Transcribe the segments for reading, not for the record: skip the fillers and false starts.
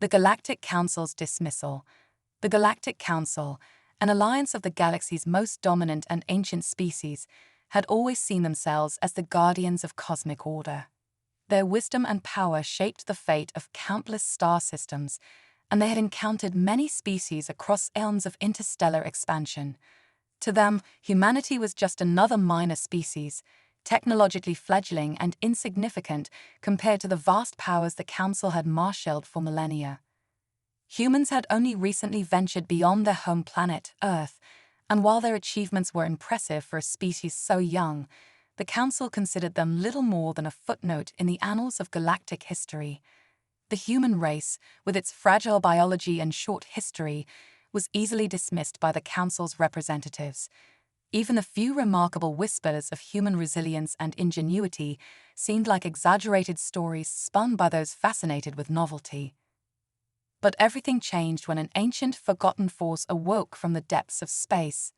The Galactic Council's dismissal. The Galactic Council, an alliance of the galaxy's most dominant and ancient species, had always seen themselves as the guardians of cosmic order. Their wisdom and power shaped the fate of countless star systems, and they had encountered many species across eons of interstellar expansion. To them, humanity was just another minor species, technologically fledgling and insignificant compared to the vast powers the Council had marshaled for millennia. Humans had only recently ventured beyond their home planet, Earth, and while their achievements were impressive for a species so young, the Council considered them little more than a footnote in the annals of galactic history. The human race, with its fragile biology and short history, was easily dismissed by the Council's representatives. Even the few remarkable whispers of human resilience and ingenuity seemed like exaggerated stories spun by those fascinated with novelty. But everything changed when an ancient, forgotten force awoke from the depths of space.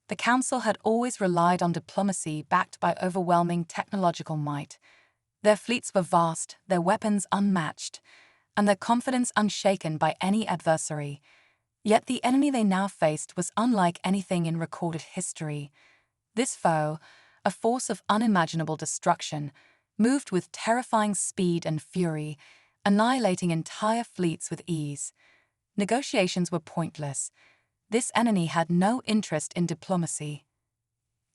The Council had always relied on diplomacy backed by overwhelming technological might. Their fleets were vast, their weapons unmatched, and their confidence unshaken by any adversary. Yet the enemy they now faced was unlike anything in recorded history. This foe, a force of unimaginable destruction, moved with terrifying speed and fury, annihilating entire fleets with ease. Negotiations were pointless. This enemy had no interest in diplomacy.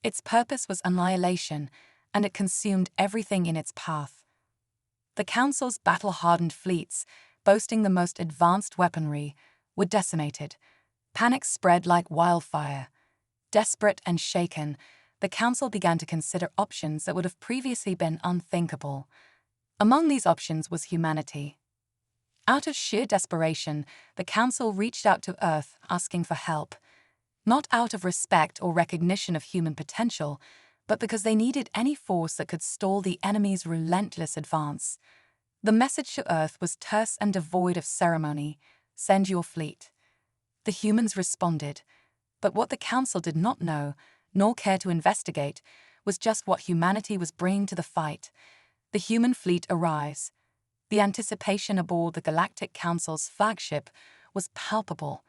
Its purpose was annihilation, and it consumed everything in its path. The Council's battle-hardened fleets, boasting the most advanced weaponry, were decimated. Panic spread like wildfire. Desperate and shaken, the Council began to consider options that would have previously been unthinkable. Among these options was humanity. Out of sheer desperation, the Council reached out to Earth asking for help. Not out of respect or recognition of human potential, but because they needed any force that could stall the enemy's relentless advance. The message to Earth was terse and devoid of ceremony: send your fleet. The humans responded, but what the Council did not know, nor care to investigate, was just what humanity was bringing to the fight. The human fleet arrives. The anticipation aboard the Galactic Council's flagship was palpable.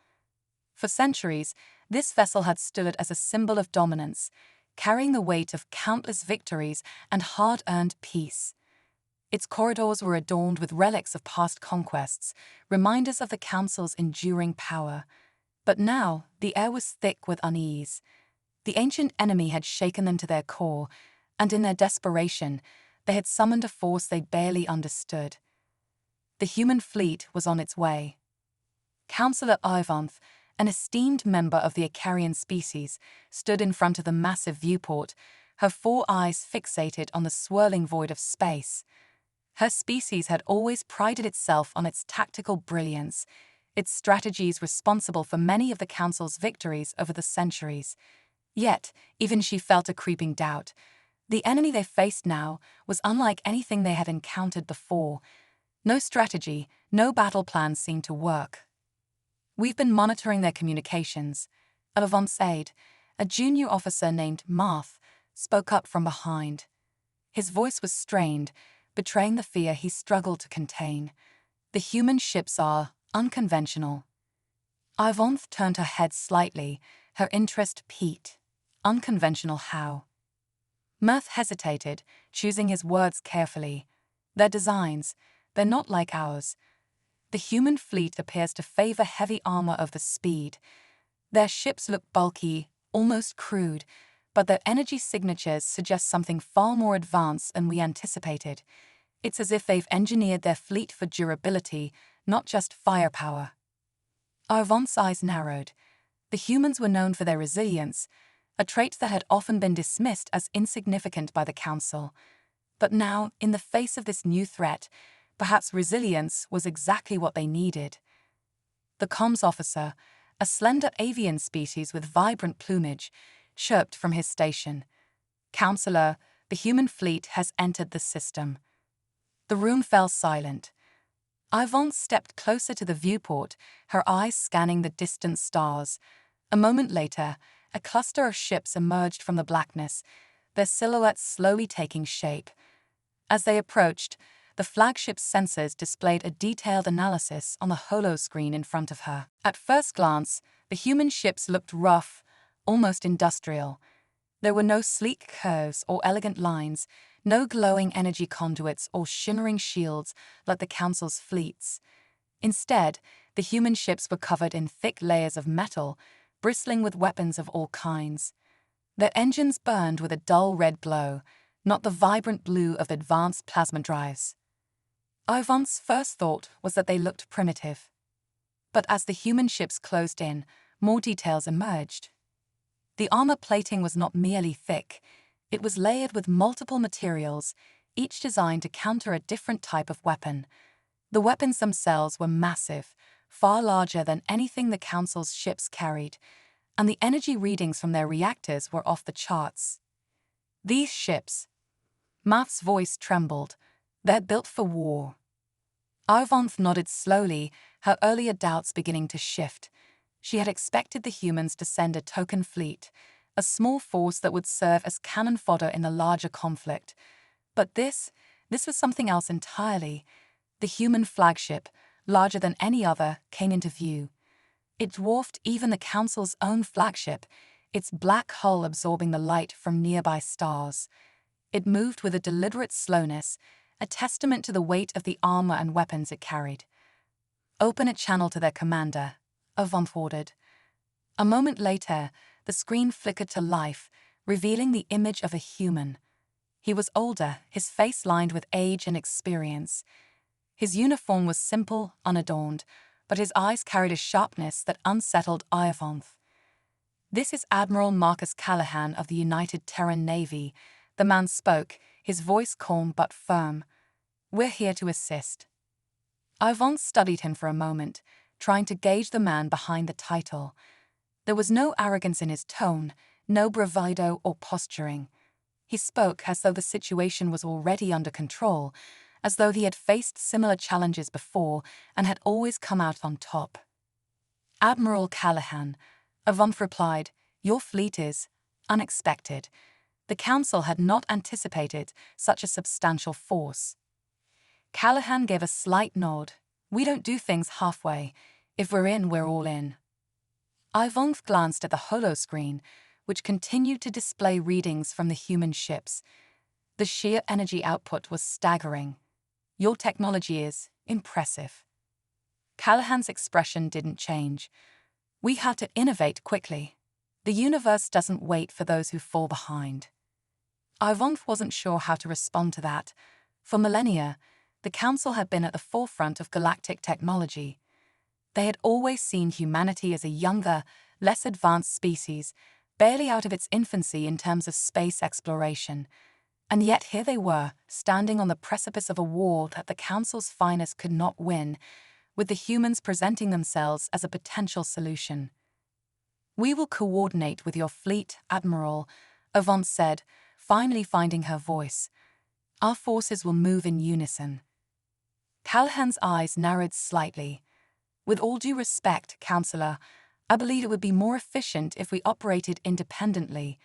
For centuries, this vessel had stood as a symbol of dominance, carrying the weight of countless victories and hard-earned peace. Its corridors were adorned with relics of past conquests, reminders of the Council's enduring power. But now, the air was thick with unease. The ancient enemy had shaken them to their core, and in their desperation, they had summoned a force they barely understood. The human fleet was on its way. Councillor Ivanth, an esteemed member of the Icarian species, stood in front of the massive viewport, her 4 eyes fixated on the swirling void of space. Her species had always prided itself on its tactical brilliance, its strategies responsible for many of the Council's victories over the centuries. Yet, even she felt a creeping doubt. The enemy they faced now was unlike anything they had encountered before. No strategy, no battle plan seemed to work. "We've been monitoring their communications," Ivanth's aide, a junior officer named Marth, spoke up from behind. His voice was strained, betraying the fear he struggled to contain. "The human ships are unconventional." Ivanth turned her head slightly, her interest piqued. Unconventional how? Mirth hesitated, choosing his words carefully. "Their designs, they're not like ours. The human fleet appears to favor heavy armor over speed. Their ships look bulky, almost crude, but their energy signatures suggest something far more advanced than we anticipated. It's as if they've engineered their fleet for durability, not just firepower." Ivanth's eyes narrowed. The humans were known for their resilience, a trait that had often been dismissed as insignificant by the Council. But now, in the face of this new threat, perhaps resilience was exactly what they needed. The comms officer, a slender avian species with vibrant plumage, chirped from his station. "Counselor, the human fleet has entered the system." The room fell silent. Ivanth stepped closer to the viewport, her eyes scanning the distant stars. A moment later, a cluster of ships emerged from the blackness, their silhouettes slowly taking shape. As they approached, the flagship's sensors displayed a detailed analysis on the holoscreen in front of her. At first glance, the human ships looked rough, almost industrial. There were no sleek curves or elegant lines, no glowing energy conduits or shimmering shields like the Council's fleets. Instead, the human ships were covered in thick layers of metal, bristling with weapons of all kinds. Their engines burned with a dull red glow, not the vibrant blue of advanced plasma drives. Ivan's first thought was that they looked primitive. But as the human ships closed in, more details emerged. The armor plating was not merely thick, it was layered with multiple materials, each designed to counter a different type of weapon. The weapons themselves were massive, far larger than anything the Council's ships carried, and the energy readings from their reactors were off the charts. These ships, Math's voice trembled, they're built for war. Arvanth nodded slowly, her earlier doubts beginning to shift. She had expected the humans to send a token fleet, a small force that would serve as cannon fodder in a larger conflict. But this was something else entirely. The human flagship, larger than any other, came into view. It dwarfed even the Council's own flagship, its black hull absorbing the light from nearby stars. It moved with a deliberate slowness, a testament to the weight of the armor and weapons it carried. "Open a channel to their commander," Arvanth ordered. A moment later, the screen flickered to life, revealing the image of a human. He was older, his face lined with age and experience. His uniform was simple, unadorned, but his eyes carried a sharpness that unsettled Arvanth. "This is Admiral Marcus Callahan of the United Terran Navy," the man spoke, his voice calm but firm. "We're here to assist." Arvanth studied him for a moment, trying to gauge the man behind the title. There was no arrogance in his tone, no bravado or posturing. He spoke as though the situation was already under control, as though he had faced similar challenges before and had always come out on top. "Admiral Callahan," Arvanth replied, "your fleet is unexpected." The Council had not anticipated such a substantial force. Callahan gave a slight nod. "We don't do things halfway. If we're in, we're all in." Arvanth glanced at the holoscreen, which continued to display readings from the human ships. The sheer energy output was staggering. "Your technology is impressive." Callahan's expression didn't change. "We had to innovate quickly. The universe doesn't wait for those who fall behind." Arvanth wasn't sure how to respond to that. For millennia, the Council had been at the forefront of galactic technology. They had always seen humanity as a younger, less advanced species, barely out of its infancy in terms of space exploration. And yet here they were, standing on the precipice of a war that the Council's finest could not win, with the humans presenting themselves as a potential solution. "We will coordinate with your fleet, Admiral," Arvanth said, finally finding her voice. "Our forces will move in unison." Callahan's eyes narrowed slightly. "With all due respect, Counselor, I believe it would be more efficient if we operated independently.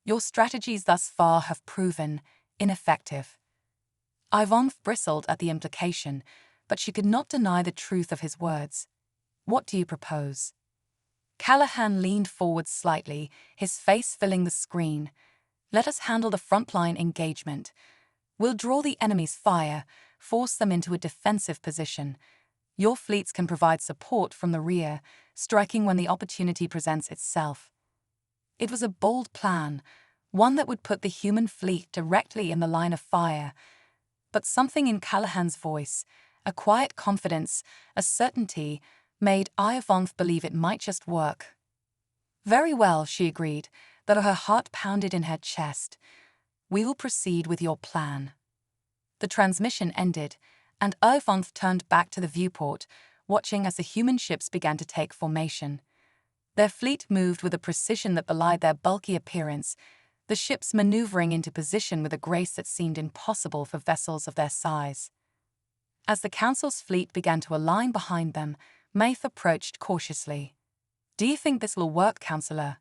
Your strategies thus far have proven ineffective." Arvanth bristled at the implication, but she could not deny the truth of his words. "What do you propose?" Callahan leaned forward slightly, his face filling the screen. "Let us handle the frontline engagement. We'll draw the enemy's fire, force them into a defensive position. Your fleets can provide support from the rear, striking when the opportunity presents itself." It was a bold plan, one that would put the human fleet directly in the line of fire. But something in Callahan's voice, a quiet confidence, a certainty, made Arvanth believe it might just work. "Very well," she agreed, though her heart pounded in her chest. "We will proceed with your plan." The transmission ended, and Arvanth turned back to the viewport, watching as the human ships began to take formation. Their fleet moved with a precision that belied their bulky appearance, the ships maneuvering into position with a grace that seemed impossible for vessels of their size. As the Council's fleet began to align behind them, Maeve approached cautiously. "Do you think this will work, Counselor?"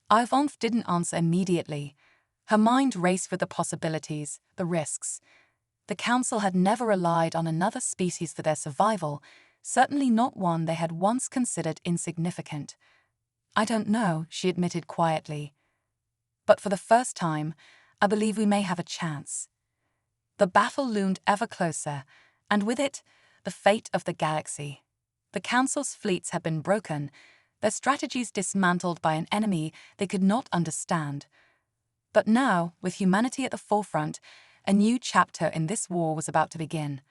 Arvanth didn't answer immediately. Her mind raced with the possibilities, the risks. The Council had never relied on another species for their survival, certainly not one they had once considered insignificant. "I don't know," she admitted quietly. "But for the first time, I believe we may have a chance." The battle loomed ever closer, and with it, the fate of the galaxy. The Council's fleets had been broken, their strategies dismantled by an enemy they could not understand. But now, with humanity at the forefront, a new chapter in this war was about to begin.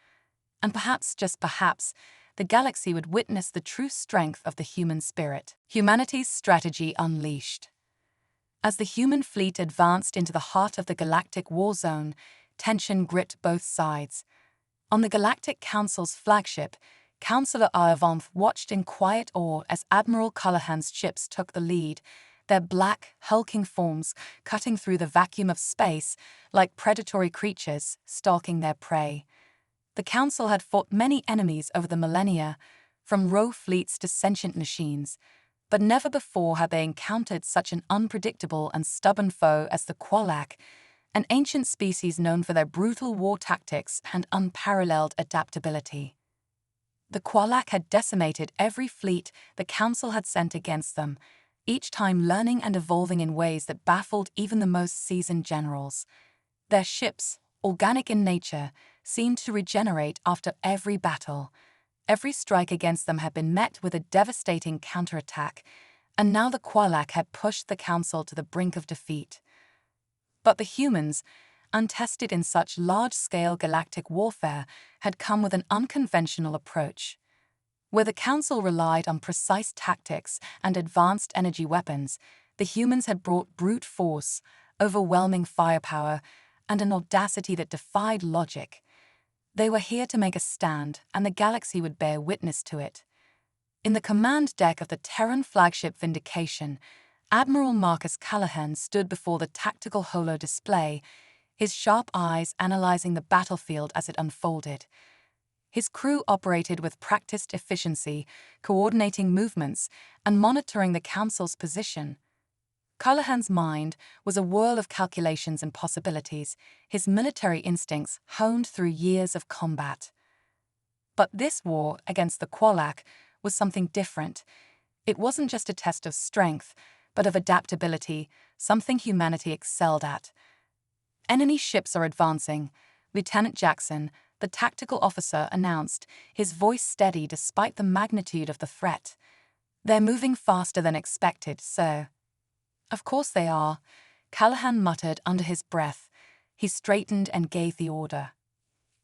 And perhaps, just perhaps, the galaxy would witness the true strength of the human spirit. Humanity's strategy unleashed. As the human fleet advanced into the heart of the galactic war zone, tension gripped both sides. On the Galactic Council's flagship, Councillor Iovanth watched in quiet awe as Admiral Cullihan's ships took the lead, their black, hulking forms cutting through the vacuum of space like predatory creatures stalking their prey. The Council had fought many enemies over the millennia, from rogue fleets to sentient machines, but never before had they encountered such an unpredictable and stubborn foe as the Qualak, an ancient species known for their brutal war tactics and unparalleled adaptability. The Qualak had decimated every fleet the Council had sent against them, each time learning and evolving in ways that baffled even the most seasoned generals. Their ships, organic in nature, seemed to regenerate after every battle. Every strike against them had been met with a devastating counterattack, and now the Qualak had pushed the Council to the brink of defeat. But the humans, untested in such large-scale galactic warfare, had come with an unconventional approach. Where the Council relied on precise tactics and advanced energy weapons, the humans had brought brute force, overwhelming firepower, and an audacity that defied logic. They were here to make a stand, and the galaxy would bear witness to it. In the command deck of the Terran flagship Vindication, Admiral Marcus Callahan stood before the tactical holo display, his sharp eyes analyzing the battlefield as it unfolded. His crew operated with practiced efficiency, coordinating movements and monitoring the Council's position. Callahan's mind was a whirl of calculations and possibilities, his military instincts honed through years of combat. But this war against the Qualak was something different. It wasn't just a test of strength, but of adaptability, something humanity excelled at. "Enemy ships are advancing," Lieutenant Jackson, the tactical officer, announced, his voice steady despite the magnitude of the threat. "They're moving faster than expected, sir." "Of course they are," Callahan muttered under his breath. He straightened and gave the order.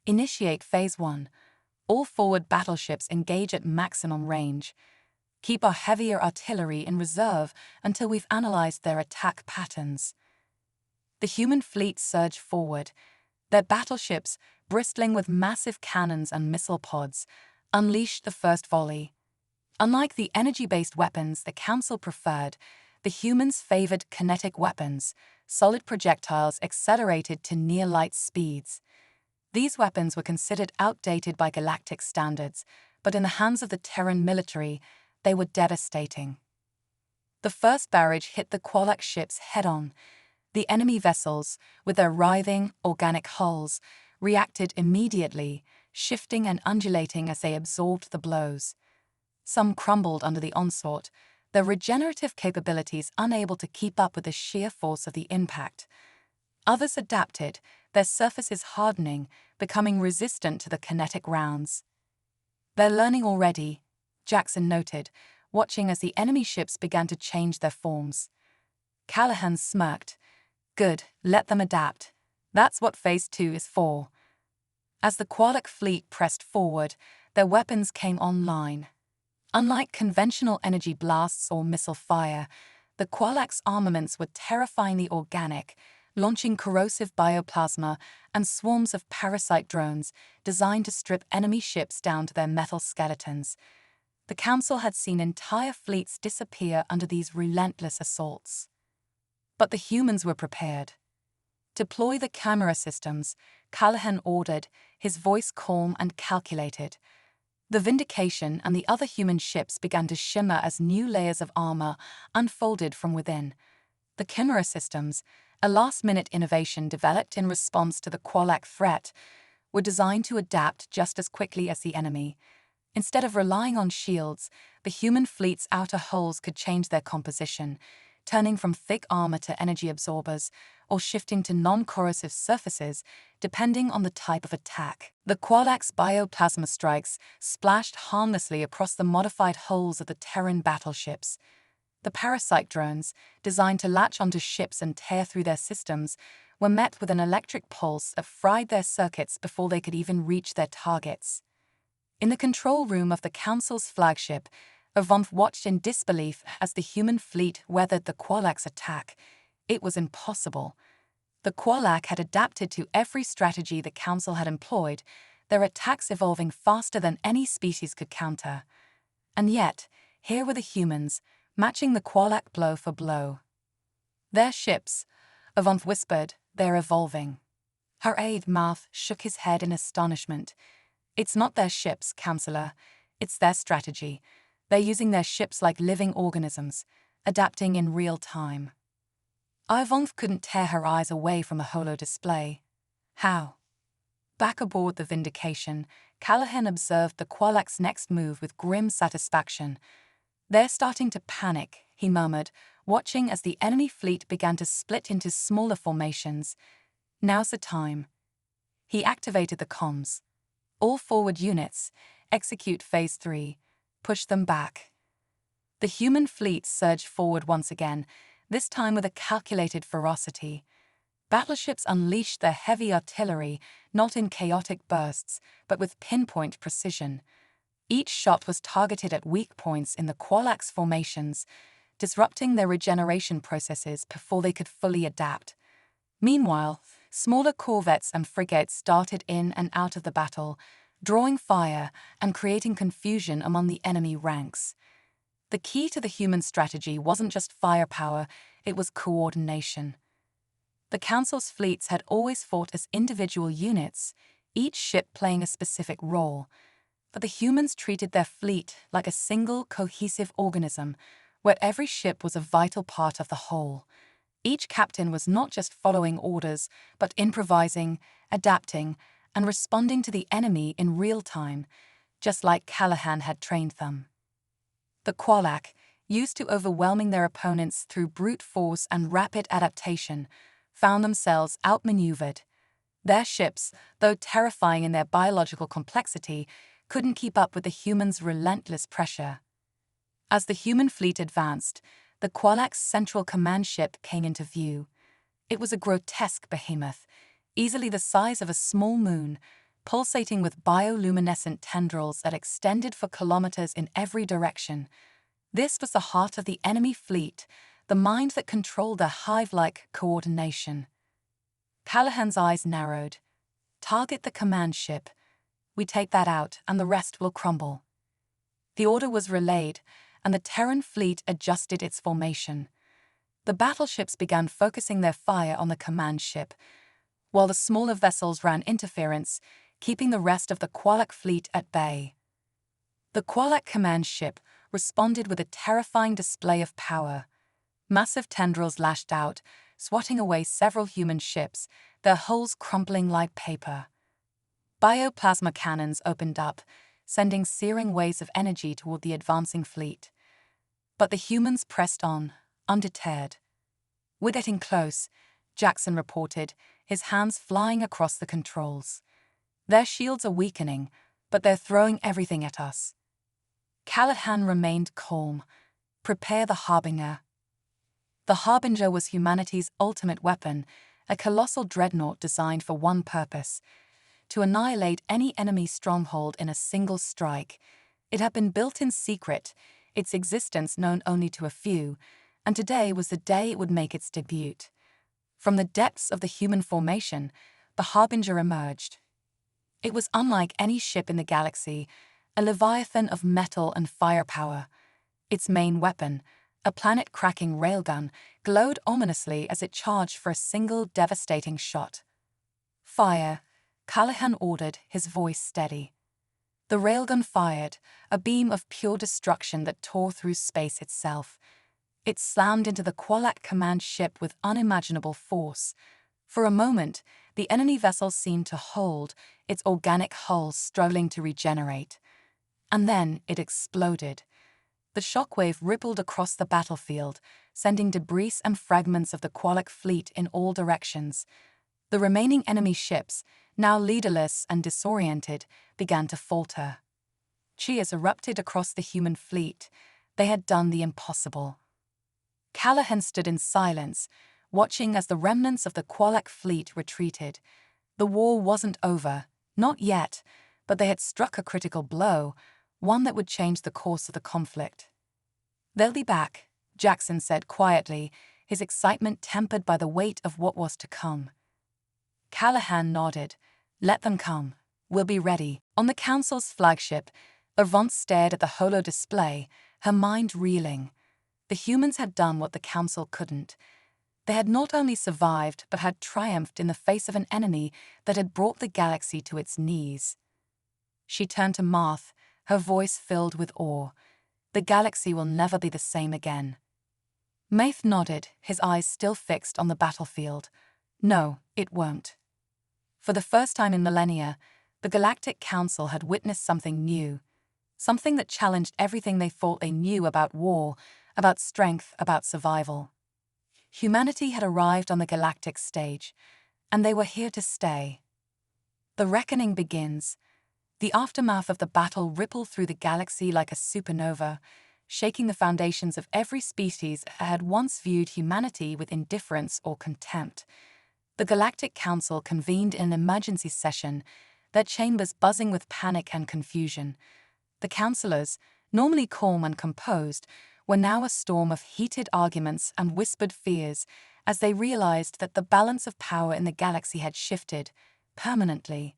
"Initiate Phase 1. All forward battleships engage at maximum range. Keep our heavier artillery in reserve until we've analyzed their attack patterns." The human fleet surged forward, their battleships, bristling with massive cannons and missile pods, unleashed the first volley. Unlike the energy-based weapons the Council preferred, the humans favored kinetic weapons, solid projectiles accelerated to near-light speeds. These weapons were considered outdated by galactic standards, but in the hands of the Terran military, they were devastating. The first barrage hit the Qualak ships head-on. The enemy vessels, with their writhing, organic hulls, reacted immediately, shifting and undulating as they absorbed the blows. Some crumbled under the onslaught, their regenerative capabilities unable to keep up with the sheer force of the impact. Others adapted, their surfaces hardening, becoming resistant to the kinetic rounds. "They're learning already," Jackson noted, watching as the enemy ships began to change their forms. Callahan smirked. "Good, let them adapt. That's what Phase 2 is for." As the Qualak fleet pressed forward, their weapons came online. Unlike conventional energy blasts or missile fire, the Qualak's armaments were terrifyingly organic, launching corrosive bioplasma and swarms of parasite drones designed to strip enemy ships down to their metal skeletons. The Council had seen entire fleets disappear under these relentless assaults. But the humans were prepared. "Deploy the camera systems," Callahan ordered, his voice calm and calculated. The Vindication and the other human ships began to shimmer as new layers of armor unfolded from within. The camera systems, a last-minute innovation developed in response to the Qualak threat, were designed to adapt just as quickly as the enemy. Instead of relying on shields, the human fleet's outer hulls could change their composition, turning from thick armor to energy absorbers, or shifting to non-corrosive surfaces, depending on the type of attack. The Qualak's bioplasma strikes splashed harmlessly across the modified hulls of the Terran battleships. The parasite drones, designed to latch onto ships and tear through their systems, were met with an electric pulse that fried their circuits before they could even reach their targets. In the control room of the Council's flagship, Avonth watched in disbelief as the human fleet weathered the Qualak's attack. It was impossible. The Qualak had adapted to every strategy the Council had employed, their attacks evolving faster than any species could counter. And yet, here were the humans, matching the Qualak blow for blow. "Their ships," Avonth whispered, "they're evolving." Her aide Mouth shook his head in astonishment. "It's not their ships, Counselor. It's their strategy. They're using their ships like living organisms, adapting in real time." Avonth couldn't tear her eyes away from the holo display. "How?" Back aboard the Vindication, Callahan observed the Qualak's next move with grim satisfaction. "They're starting to panic," he murmured, watching as the enemy fleet began to split into smaller formations. "Now's the time." He activated the comms. "All forward units, execute Phase 3. Push them back." The human fleet surged forward once again, this time with a calculated ferocity. Battleships unleashed their heavy artillery, not in chaotic bursts, but with pinpoint precision. Each shot was targeted at weak points in the Qualak's formations, disrupting their regeneration processes before they could fully adapt. Meanwhile, smaller corvettes and frigates darted in and out of the battle, drawing fire and creating confusion among the enemy ranks. The key to the human strategy wasn't just firepower, it was coordination. The Council's fleets had always fought as individual units, each ship playing a specific role. But the humans treated their fleet like a single, cohesive organism, where every ship was a vital part of the whole. Each captain was not just following orders, but improvising, adapting, and responding to the enemy in real time, just like Callahan had trained them. The Qualak, used to overwhelming their opponents through brute force and rapid adaptation, found themselves outmaneuvered. Their ships, though terrifying in their biological complexity, couldn't keep up with the humans' relentless pressure. As the human fleet advanced, the Qualak's central command ship came into view. It was a grotesque behemoth, easily the size of a small moon, pulsating with bioluminescent tendrils that extended for kilometers in every direction. This was the heart of the enemy fleet, the mind that controlled their hive-like coordination. Callahan's eyes narrowed. "Target the command ship. We take that out, and the rest will crumble." The order was relayed, and the Terran fleet adjusted its formation. The battleships began focusing their fire on the command ship, while the smaller vessels ran interference, keeping the rest of the Qualak fleet at bay. The Qualak command ship responded with a terrifying display of power. Massive tendrils lashed out, swatting away several human ships, their hulls crumpling like paper. Bioplasma cannons opened up, sending searing waves of energy toward the advancing fleet. But the humans pressed on, undeterred. "We're getting close," Jackson reported, his hands flying across the controls. "Their shields are weakening, but they're throwing everything at us." Callahan remained calm. "Prepare the Harbinger." The Harbinger was humanity's ultimate weapon, a colossal dreadnought designed for one purpose: to annihilate any enemy stronghold in a single strike. It had been built in secret, its existence known only to a few, and today was the day it would make its debut. From the depths of the human formation, the Harbinger emerged. It was unlike any ship in the galaxy, a leviathan of metal and firepower. Its main weapon, a planet-cracking railgun, glowed ominously as it charged for a single devastating shot. "Fire," Callahan ordered, his voice steady. The railgun fired, a beam of pure destruction that tore through space itself. It slammed into the Qualak command ship with unimaginable force. For a moment, the enemy vessel seemed to hold, its organic hull struggling to regenerate. And then it exploded. The shockwave rippled across the battlefield, sending debris and fragments of the Qualak fleet in all directions. The remaining enemy ships, now leaderless and disoriented, began to falter. Cheers erupted across the human fleet. They had done the impossible. Callahan stood in silence, watching as the remnants of the Qualak fleet retreated. The war wasn't over, not yet, but they had struck a critical blow, one that would change the course of the conflict. "They'll be back," Jackson said quietly, his excitement tempered by the weight of what was to come. Callahan nodded. "Let them come. We'll be ready." On the Council's flagship, Yvonne stared at the holo display, her mind reeling. The humans had done what the Council couldn't. They had not only survived, but had triumphed in the face of an enemy that had brought the galaxy to its knees. She turned to Marth, her voice filled with awe. "The galaxy will never be the same again." Maith nodded, his eyes still fixed on the battlefield. "No, it won't." For the first time in millennia, the Galactic Council had witnessed something new. Something that challenged everything they thought they knew about war, about strength, about survival. Humanity had arrived on the galactic stage, and they were here to stay. The reckoning begins. The aftermath of the battle rippled through the galaxy like a supernova, shaking the foundations of every species that had once viewed humanity with indifference or contempt. The Galactic Council convened in an emergency session, their chambers buzzing with panic and confusion. The councillors, normally calm and composed, were now a storm of heated arguments and whispered fears as they realized that the balance of power in the galaxy had shifted, permanently.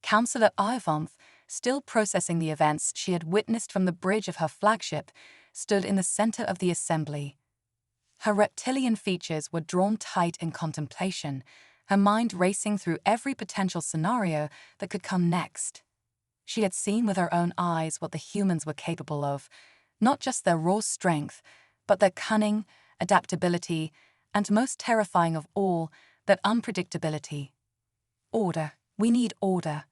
Councillor Ivanth, still processing the events she had witnessed from the bridge of her flagship, stood in the center of the assembly. Her reptilian features were drawn tight in contemplation, her mind racing through every potential scenario that could come next. She had seen with her own eyes what the humans were capable of, not just their raw strength, but their cunning, adaptability, and most terrifying of all, their unpredictability. "Order, we need order,"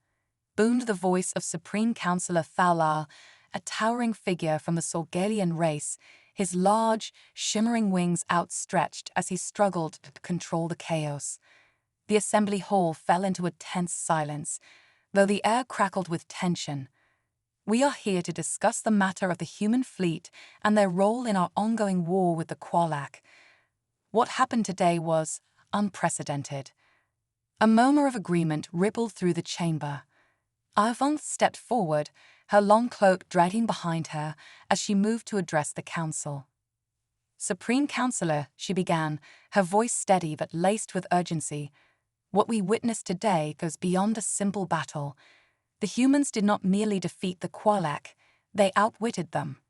boomed the voice of Supreme Councillor Thalar, a towering figure from the Sorgalian race, his large, shimmering wings outstretched as he struggled to control the chaos. The assembly hall fell into a tense silence, though the air crackled with tension. "We are here to discuss the matter of the human fleet and their role in our ongoing war with the Qualak. What happened today was unprecedented." A murmur of agreement rippled through the chamber. Ivanth stepped forward, her long cloak dragging behind her as she moved to address the council. "Supreme Councillor," she began, her voice steady but laced with urgency, "what we witnessed today goes beyond a simple battle. The humans did not merely defeat the Qualak, they outwitted them.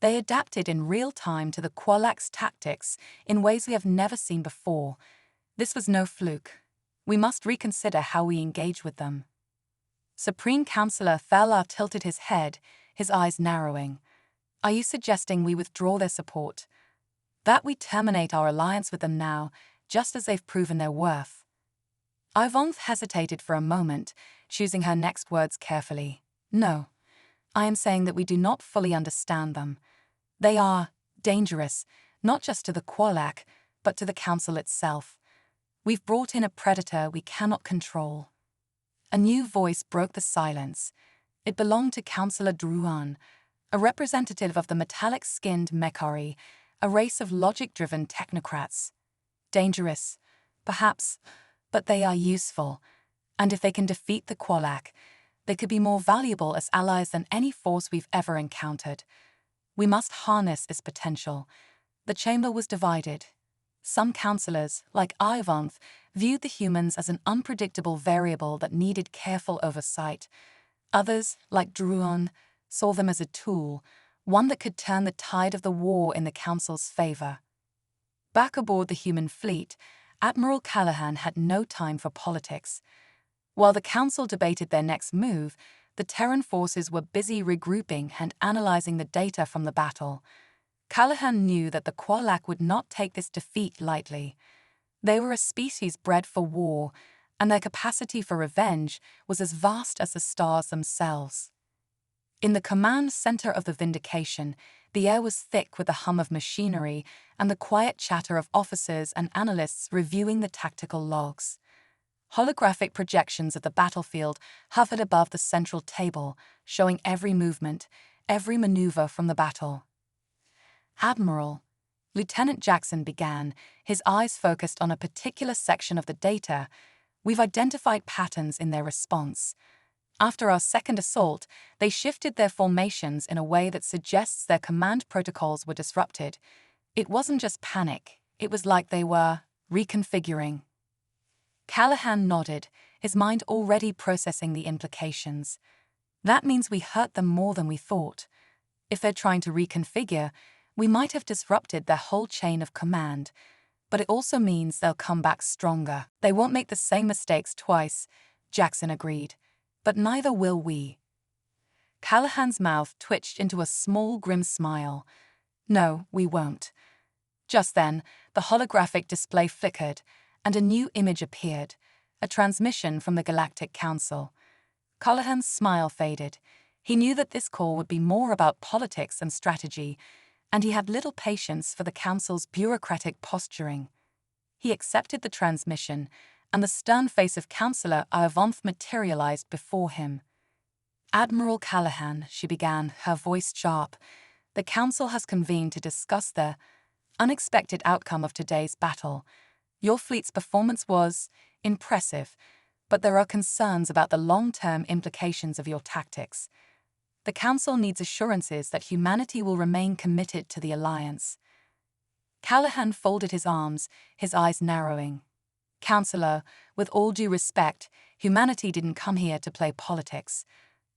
They adapted in real time to the Qualak's tactics in ways we have never seen before. This was no fluke. We must reconsider how we engage with them." Supreme Councillor Thalar tilted his head, his eyes narrowing. "Are you suggesting we withdraw their support? That we terminate our alliance with them now, just as they've proven their worth?" Ivanth hesitated for a moment, choosing her next words carefully. "No, I am saying that we do not fully understand them. They are dangerous, not just to the Qualak, but to the Council itself. We've brought in a predator we cannot control." A new voice broke the silence. It belonged to Councillor Druan, a representative of the metallic-skinned Mechari, a race of logic-driven technocrats. "Dangerous, perhaps, but they are useful, and if they can defeat the Qualak, they could be more valuable as allies than any force we've ever encountered. We must harness its potential." The chamber was divided. Some councillors, like Ivanth, viewed the humans as an unpredictable variable that needed careful oversight. Others, like Druon, saw them as a tool, one that could turn the tide of the war in the Council's favor. Back aboard the human fleet, Admiral Callahan had no time for politics. While the Council debated their next move, the Terran forces were busy regrouping and analyzing the data from the battle. Callahan knew that the Qualak would not take this defeat lightly. They were a species bred for war, and their capacity for revenge was as vast as the stars themselves. In the command center of the Vindication, the air was thick with the hum of machinery and the quiet chatter of officers and analysts reviewing the tactical logs. Holographic projections of the battlefield hovered above the central table, showing every movement, every maneuver from the battle. "Admiral," Lieutenant Jackson began, his eyes focused on a particular section of the data, "we've identified patterns in their response. After our second assault, they shifted their formations in a way that suggests their command protocols were disrupted. It wasn't just panic, it was like they were reconfiguring." Callahan nodded, his mind already processing the implications. "That means we hurt them more than we thought. If they're trying to reconfigure, we might have disrupted their whole chain of command. But it also means they'll come back stronger. They won't make the same mistakes twice," Jackson agreed. "But neither will we." Callahan's mouth twitched into a small, grim smile. "No, we won't." Just then, the holographic display flickered, and a new image appeared, a transmission from the Galactic Council. Callahan's smile faded. He knew that this call would be more about politics and strategy, and he had little patience for the Council's bureaucratic posturing. He accepted the transmission, and the stern face of Councillor Iovanth materialized before him. "Admiral Callahan," she began, her voice sharp, "the Council has convened to discuss the unexpected outcome of today's battle. Your fleet's performance was impressive, but there are concerns about the long-term implications of your tactics. The Council needs assurances that humanity will remain committed to the Alliance." Callahan folded his arms, his eyes narrowing. "Councillor, with all due respect, humanity didn't come here to play politics.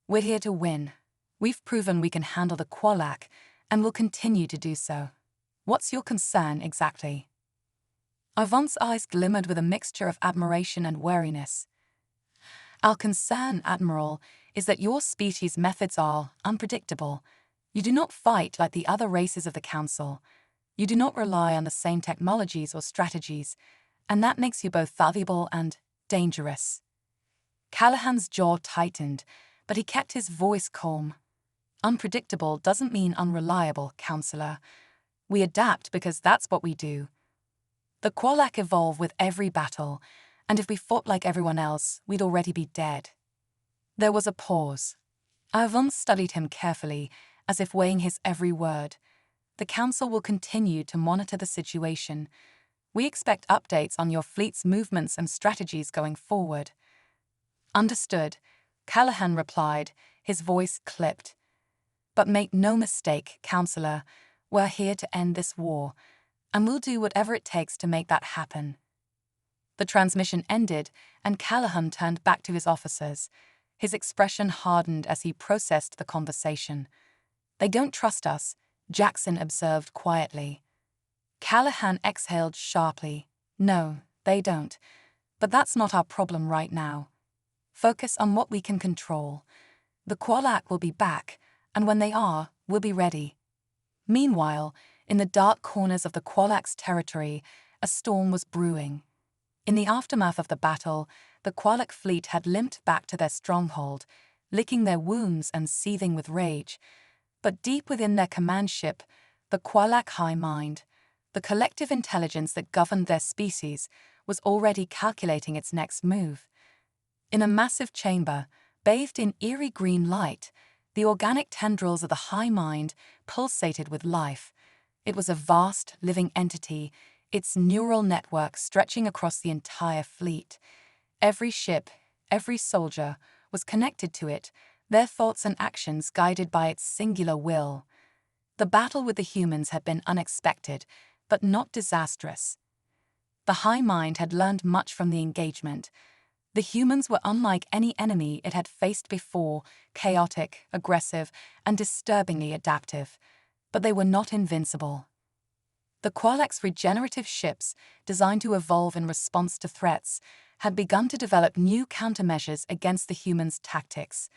We're here to win. We've proven we can handle the Qualac, and will continue to do so. What's your concern exactly?" Ivan's eyes glimmered with a mixture of admiration and wariness. "Our concern, Admiral, is that your species' methods are unpredictable. You do not fight like the other races of the Council. You do not rely on the same technologies or strategies, and that makes you both valuable and dangerous." Callahan's jaw tightened, but he kept his voice calm. "Unpredictable doesn't mean unreliable, Councillor. We adapt because that's what we do. The Qualac evolve with every battle, and if we fought like everyone else, we'd already be dead." There was a pause. Ivan studied him carefully, as if weighing his every word. "The Council will continue to monitor the situation. We expect updates on your fleet's movements and strategies going forward." "Understood," Callahan replied, his voice clipped. "But make no mistake, Councillor, we're here to end this war, and we'll do whatever it takes to make that happen." The transmission ended, and Callahan turned back to his officers. His expression hardened as he processed the conversation. "They don't trust us," Jackson observed quietly. Callahan exhaled sharply. "No, they don't. But that's not our problem right now. Focus on what we can control. The Qualac will be back, and when they are, we'll be ready." Meanwhile, in the dark corners of the Qualac's territory, a storm was brewing. In the aftermath of the battle, the Qualac fleet had limped back to their stronghold, licking their wounds and seething with rage. But deep within their command ship, the Qualac High Mind, the collective intelligence that governed their species, was already calculating its next move. In a massive chamber, bathed in eerie green light, the organic tendrils of the High Mind pulsated with life. It was a vast, living entity, its neural network stretching across the entire fleet. Every ship, every soldier, was connected to it, their thoughts and actions guided by its singular will. The battle with the humans had been unexpected, but not disastrous. The High Mind had learned much from the engagement. The humans were unlike any enemy it had faced before, chaotic, aggressive, and disturbingly adaptive. But they were not invincible. The Qualac's regenerative ships, designed to evolve in response to threats, had begun to develop new countermeasures against the humans' tactics.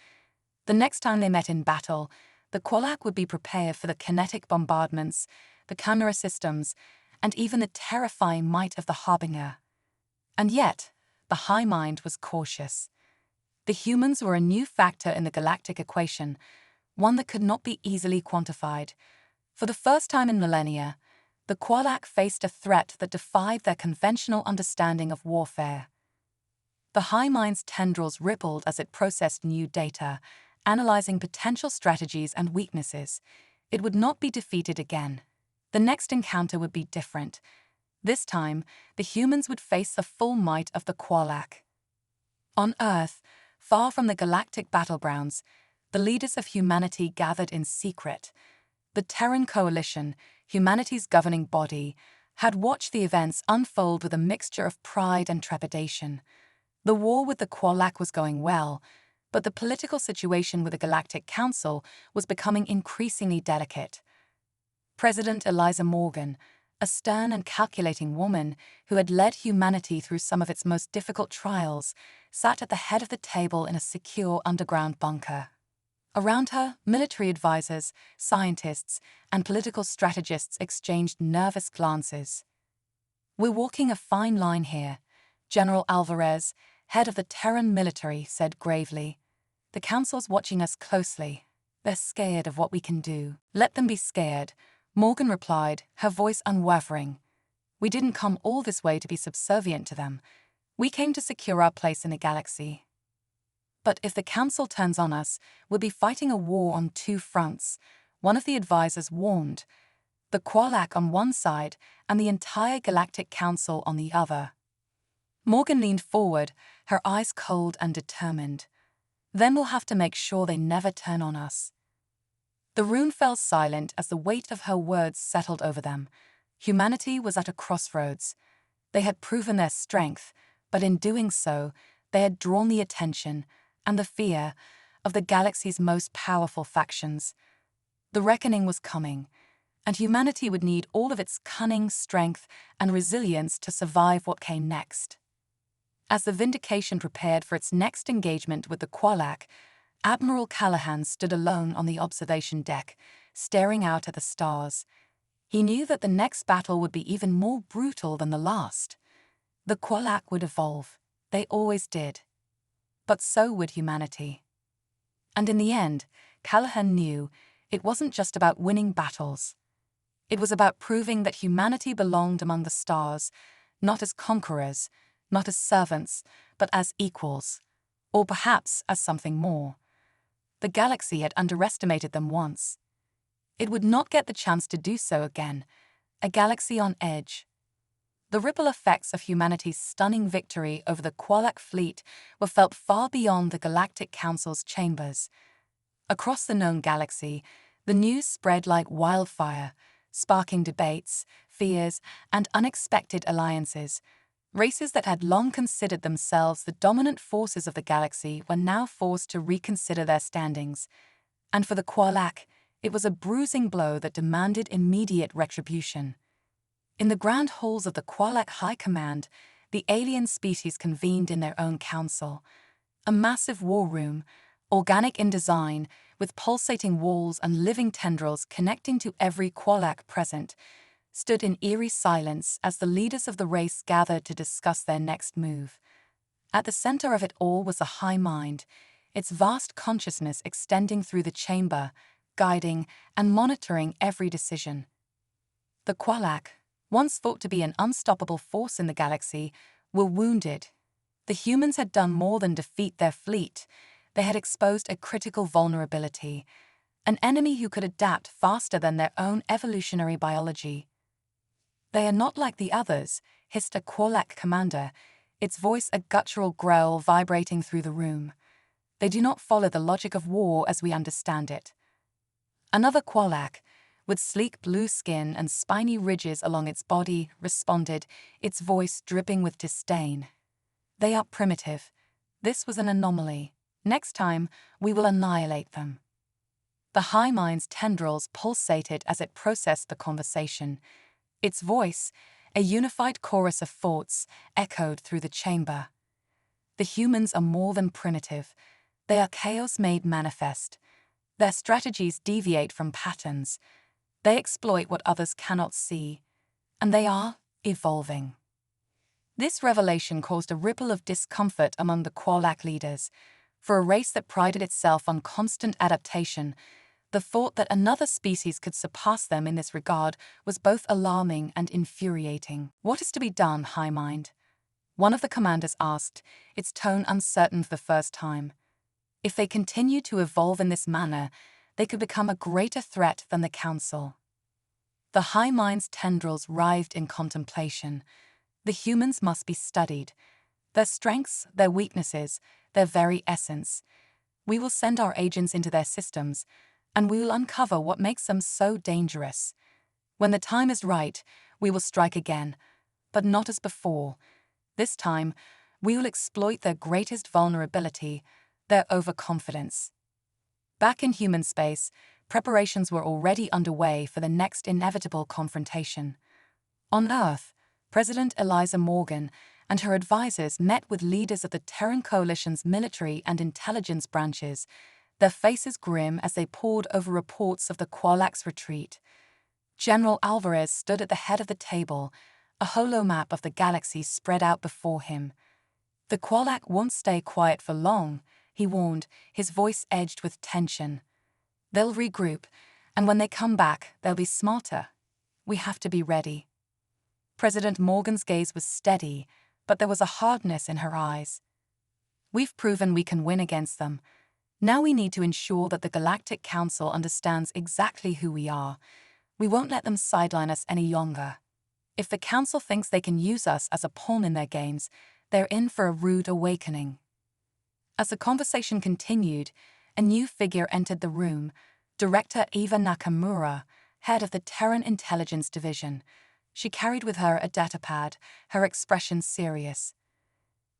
The next time they met in battle, the Qualac would be prepared for the kinetic bombardments, the camera systems, and even the terrifying might of the Harbinger. And yet, the high mind was cautious. The humans were a new factor in the galactic equation, one that could not be easily quantified. For the first time in millennia, the Qualac faced a threat that defied their conventional understanding of warfare. The high mind's tendrils rippled as it processed new data, analyzing potential strategies and weaknesses. It would not be defeated again. The next encounter would be different. This time, the humans would face the full might of the Qualac. On Earth, far from the galactic battlegrounds, the leaders of humanity gathered in secret. The Terran Coalition, humanity's governing body, had watched the events unfold with a mixture of pride and trepidation. The war with the Qualac was going well, but the political situation with the Galactic Council was becoming increasingly delicate. President Eliza Morgan, a stern and calculating woman who had led humanity through some of its most difficult trials, sat at the head of the table in a secure underground bunker. Around her, military advisors, scientists, and political strategists exchanged nervous glances. "We're walking a fine line here," General Alvarez, head of the Terran military, said gravely. "The Council's watching us closely. They're scared of what we can do." "Let them be scared," Morgan replied, her voice unwavering. "We didn't come all this way to be subservient to them. We came to secure our place in the galaxy." "But if the Council turns on us, we'll be fighting a war on two fronts," one of the advisors warned. "The Qualac on one side and the entire Galactic Council on the other." Morgan leaned forward, her eyes cold and determined. "Then we'll have to make sure they never turn on us." The room fell silent as the weight of her words settled over them. Humanity was at a crossroads. They had proven their strength, but in doing so, they had drawn the attention and the fear of the galaxy's most powerful factions. The reckoning was coming, and humanity would need all of its cunning, strength, and resilience to survive what came next. As the Vindication prepared for its next engagement with the Qualac, Admiral Callahan stood alone on the observation deck, staring out at the stars. He knew that the next battle would be even more brutal than the last. The Qualac would evolve. They always did. But so would humanity. And in the end, Callahan knew it wasn't just about winning battles. It was about proving that humanity belonged among the stars, not as conquerors, not as servants, but as equals, or perhaps as something more. The galaxy had underestimated them once. It would not get the chance to do so again, a galaxy on edge. The ripple effects of humanity's stunning victory over the Qualac fleet were felt far beyond the Galactic Council's chambers. Across the known galaxy, the news spread like wildfire, sparking debates, fears, and unexpected alliances. Races that had long considered themselves the dominant forces of the galaxy were now forced to reconsider their standings. And for the Qualac, it was a bruising blow that demanded immediate retribution. In the grand halls of the Qualac High Command, the alien species convened in their own council. A massive war room, organic in design, with pulsating walls and living tendrils connecting to every Qualac present, stood in eerie silence as the leaders of the race gathered to discuss their next move. At the center of it all was the high mind, its vast consciousness extending through the chamber, guiding and monitoring every decision. The Qualac, once thought to be an unstoppable force in the galaxy, were wounded. The humans had done more than defeat their fleet. They had exposed a critical vulnerability, an enemy who could adapt faster than their own evolutionary biology. "They are not like the others," hissed a Qualac commander, its voice a guttural growl vibrating through the room. "They do not follow the logic of war as we understand it." Another Qualac, with sleek blue skin and spiny ridges along its body, responded, its voice dripping with disdain. "They are primitive. This was an anomaly. Next time, we will annihilate them." The high mind's tendrils pulsated as it processed the conversation. Its voice, a unified chorus of thoughts, echoed through the chamber. "The humans are more than primitive. They are chaos made manifest. Their strategies deviate from patterns. They exploit what others cannot see. And they are evolving." This revelation caused a ripple of discomfort among the Qualac leaders. For a race that prided itself on constant adaptation, the thought that another species could surpass them in this regard was both alarming and infuriating. "What is to be done, High Mind?" one of the commanders asked, its tone uncertain for the first time. If they continue to evolve in this manner, they could become a greater threat than the Council. The High Mind's tendrils writhed in contemplation. The humans must be studied. Their strengths, their weaknesses, their very essence. We will send our agents into their systems, and we will uncover what makes them so dangerous. When the time is right, we will strike again, but not as before. This time, we will exploit their greatest vulnerability, their overconfidence. Back in human space, preparations were already underway for the next inevitable confrontation. On Earth, President Eliza Morgan and her advisors met with leaders of the Terran Coalition's military and intelligence branches, their faces grim as they pored over reports of the Qualac's retreat. General Alvarez stood at the head of the table, a holomap of the galaxy spread out before him. "The Qualac won't stay quiet for long," he warned, his voice edged with tension. "They'll regroup, and when they come back, they'll be smarter. We have to be ready." President Morgan's gaze was steady, but there was a hardness in her eyes. "We've proven we can win against them. Now we need to ensure that the Galactic Council understands exactly who we are. We won't let them sideline us any longer. If the Council thinks they can use us as a pawn in their games, they're in for a rude awakening." As the conversation continued, a new figure entered the room, Director Eva Nakamura, head of the Terran Intelligence Division. She carried with her a datapad, her expression serious.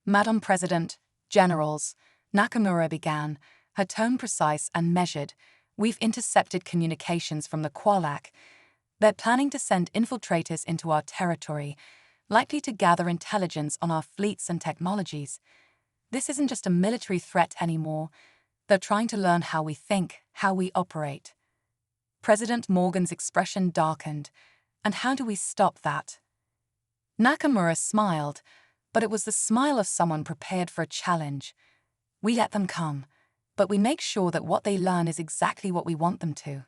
"Madam President, Generals," Nakamura began, her tone precise and measured, "we've intercepted communications from the Qualac. They're planning to send infiltrators into our territory, likely to gather intelligence on our fleets and technologies. This isn't just a military threat anymore. They're trying to learn how we think, how we operate." President Morgan's expression darkened. "And how do we stop that?" Nakamura smiled, but it was the smile of someone prepared for a challenge. "We let them come, but we make sure that what they learn is exactly what we want them to."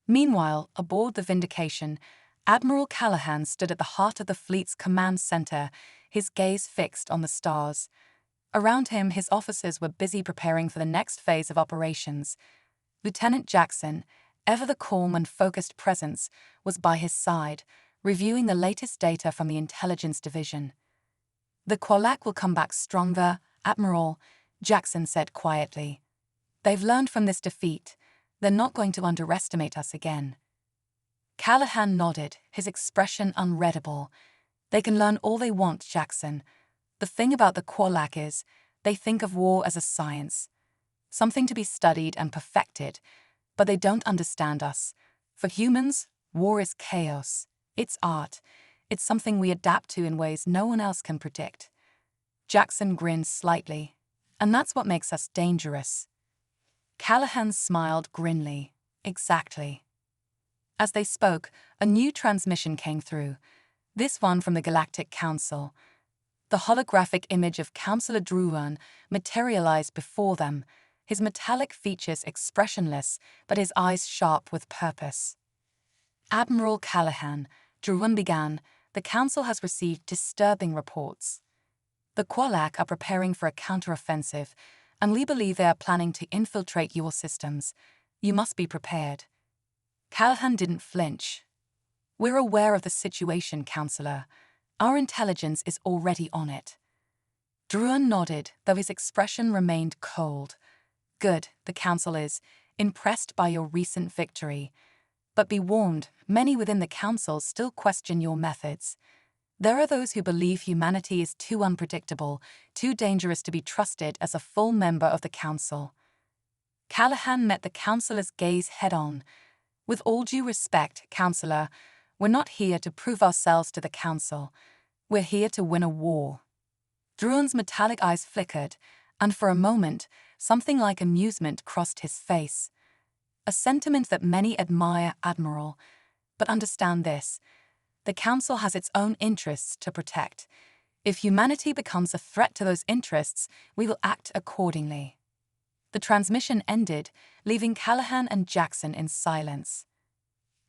Meanwhile, aboard the Vindication, Admiral Callahan stood at the heart of the fleet's command center, his gaze fixed on the stars. Around him, his officers were busy preparing for the next phase of operations. Lieutenant Jackson, ever the calm and focused presence, was by his side, reviewing the latest data from the Intelligence Division. "The Qualac will come back stronger, Admiral," Jackson said quietly. "They've learned from this defeat. They're not going to underestimate us again." Callahan nodded, his expression unreadable. "They can learn all they want, Jackson. The thing about the Qualac is, they think of war as a science, something to be studied and perfected, but they don't understand us. For humans, war is chaos. It's art. It's something we adapt to in ways no one else can predict." Jackson grinned slightly. "And that's what makes us dangerous." Callahan smiled grimly. "Exactly." As they spoke, a new transmission came through, this one from the Galactic Council. The holographic image of Councillor Druan materialized before them, his metallic features expressionless, but his eyes sharp with purpose. "Admiral Callahan," Druan began, "the Council has received disturbing reports. The Qualac are preparing for a counteroffensive, and we believe they are planning to infiltrate your systems. You must be prepared." Callahan didn't flinch. "We're aware of the situation, Councillor. Our intelligence is already on it." Druan nodded, though his expression remained cold. "Good, the Council is, impressed by your recent victory. But be warned, many within the Council still question your methods. There are those who believe humanity is too unpredictable, too dangerous to be trusted as a full member of the Council." Callahan met the Councillor's gaze head-on. "With all due respect, Councillor, we're not here to prove ourselves to the Council. We're here to win a war." Druan's metallic eyes flickered, and for a moment, something like amusement crossed his face. "A sentiment that many admire, Admiral. But understand this. The Council has its own interests to protect. If humanity becomes a threat to those interests, we will act accordingly. The transmission ended, leaving Callahan and Jackson in silence.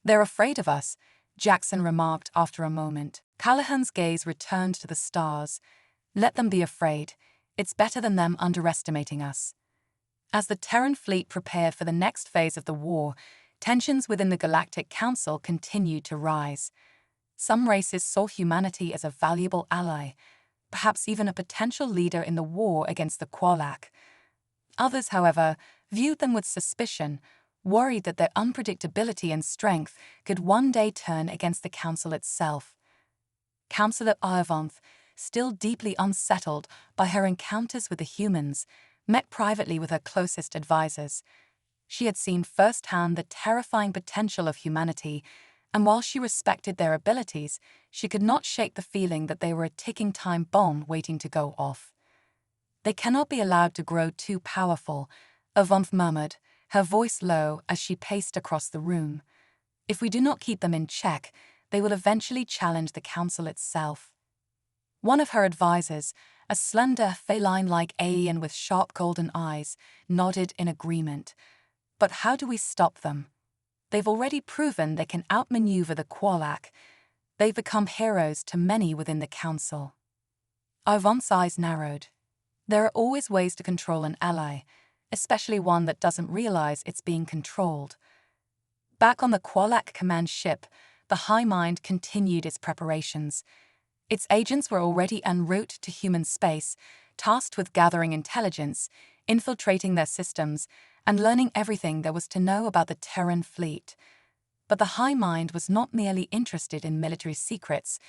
"They're afraid of us," Jackson remarked after a moment. Callahan's gaze returned to the stars. "Let them be afraid. It's better than them underestimating us." As the Terran fleet prepared for the next phase of the war, tensions within the Galactic Council continued to rise. Some races saw humanity as a valuable ally, perhaps even a potential leader in the war against the Qualak. Others, however, viewed them with suspicion, worried that their unpredictability and strength could one day turn against the Council itself. Councillor Iovanth, still deeply unsettled by her encounters with the humans, met privately with her closest advisors. She had seen firsthand the terrifying potential of humanity, and while she respected their abilities, she could not shake the feeling that they were a ticking time bomb waiting to go off. "They cannot be allowed to grow too powerful," Iovanth murmured, her voice low as she paced across the room. "If we do not keep them in check, they will eventually challenge the Council itself." One of her advisors, a slender, feline-like alien with sharp golden eyes, nodded in agreement. "But how do we stop them? They've already proven they can outmaneuver the Qualak. They've become heroes to many within the Council." Ivan's eyes narrowed. There are always ways to control an ally, especially one that doesn't realize it's being controlled. Back on the Qualak command ship, the High Mind continued its preparations. Its agents were already en route to human space, tasked with gathering intelligence, infiltrating their systems, and learning everything there was to know about the Terran fleet. But the High Mind was not merely interested in military secrets,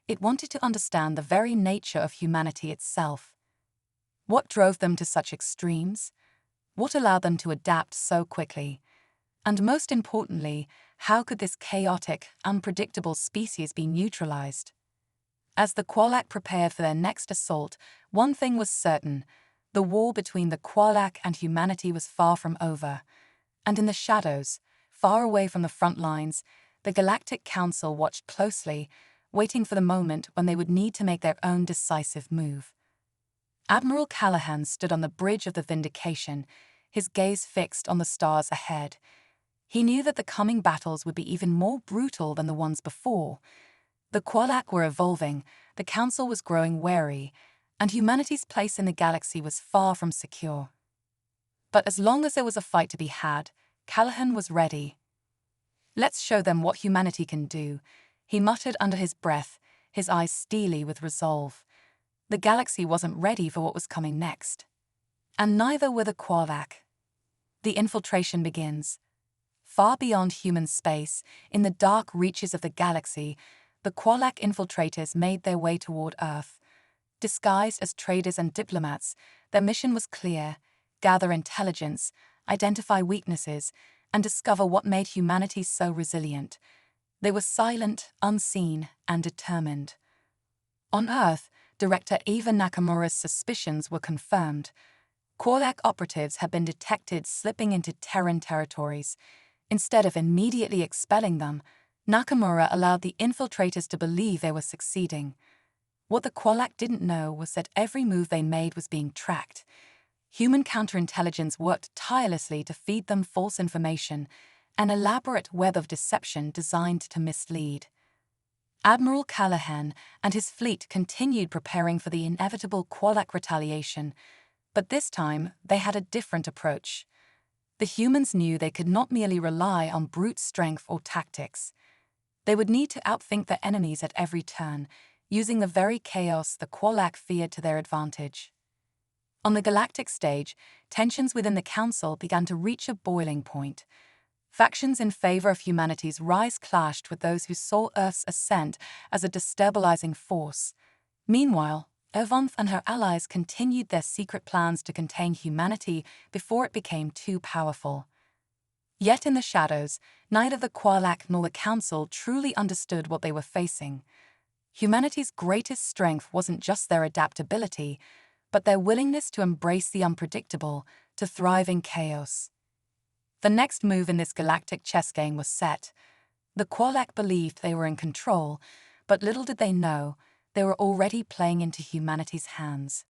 it wanted to understand the very nature of humanity itself. What drove them to such extremes? What allowed them to adapt so quickly? And most importantly, how could this chaotic, unpredictable species be neutralized? As the Qualak prepared for their next assault, one thing was certain: the war between the Qualak and humanity was far from over. And in the shadows, far away from the front lines, the Galactic Council watched closely, waiting for the moment when they would need to make their own decisive move. Admiral Callahan stood on the bridge of the Vindication, his gaze fixed on the stars ahead. He knew that the coming battles would be even more brutal than the ones before. The Qualak were evolving, the Council was growing wary, and humanity's place in the galaxy was far from secure. But as long as there was a fight to be had, Callahan was ready. "Let's show them what humanity can do," he muttered under his breath, his eyes steely with resolve. The galaxy wasn't ready for what was coming next. And neither were the Qualak. The infiltration begins. Far beyond human space, in the dark reaches of the galaxy, the Qualak infiltrators made their way toward Earth. Disguised as traders and diplomats, their mission was clear: gather intelligence, identify weaknesses, and discover what made humanity so resilient. They were silent, unseen, and determined. On Earth, Director Eva Nakamura's suspicions were confirmed. Qualak operatives had been detected slipping into Terran territories. Instead of immediately expelling them, Nakamura allowed the infiltrators to believe they were succeeding. What the Qualak didn't know was that every move they made was being tracked. Human counterintelligence worked tirelessly to feed them false information, an elaborate web of deception designed to mislead. Admiral Callahan and his fleet continued preparing for the inevitable Qualak retaliation, but this time they had a different approach. The humans knew they could not merely rely on brute strength or tactics. They would need to outthink their enemies at every turn, using the very chaos the Qualak feared to their advantage. On the galactic stage, tensions within the Council began to reach a boiling point. Factions in favor of humanity's rise clashed with those who saw Earth's ascent as a destabilizing force. Meanwhile, Ivanth and her allies continued their secret plans to contain humanity before it became too powerful. Yet in the shadows, neither the Qualak nor the Council truly understood what they were facing. Humanity's greatest strength wasn't just their adaptability, but their willingness to embrace the unpredictable, to thrive in chaos. The next move in this galactic chess game was set. The Qualak believed they were in control, but little did they know, they were already playing into humanity's hands.